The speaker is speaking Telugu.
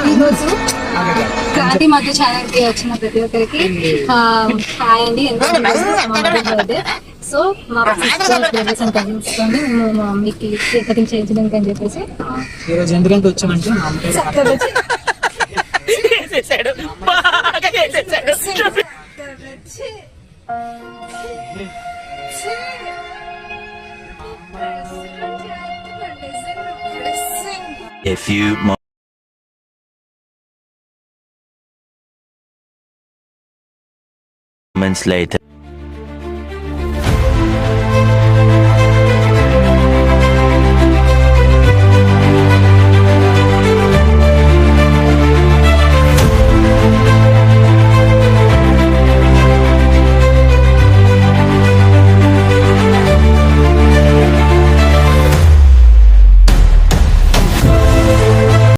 ఈరోజు క్రాంతి మధ్య ఛానల్ కి వచ్చిన ప్రతి ఒక్కరికి హాయ్ అండి. బర్త్డే సో మా బ్రదర్స్ అండ్ కజిన్స్ తోని మేము మా మమ్మీకి కేక్ కటింగ్ చేయించడానికి అని చెప్పేసి ఈరోజు ఎందుకంటే వచ్చామంటే మా A few moments later.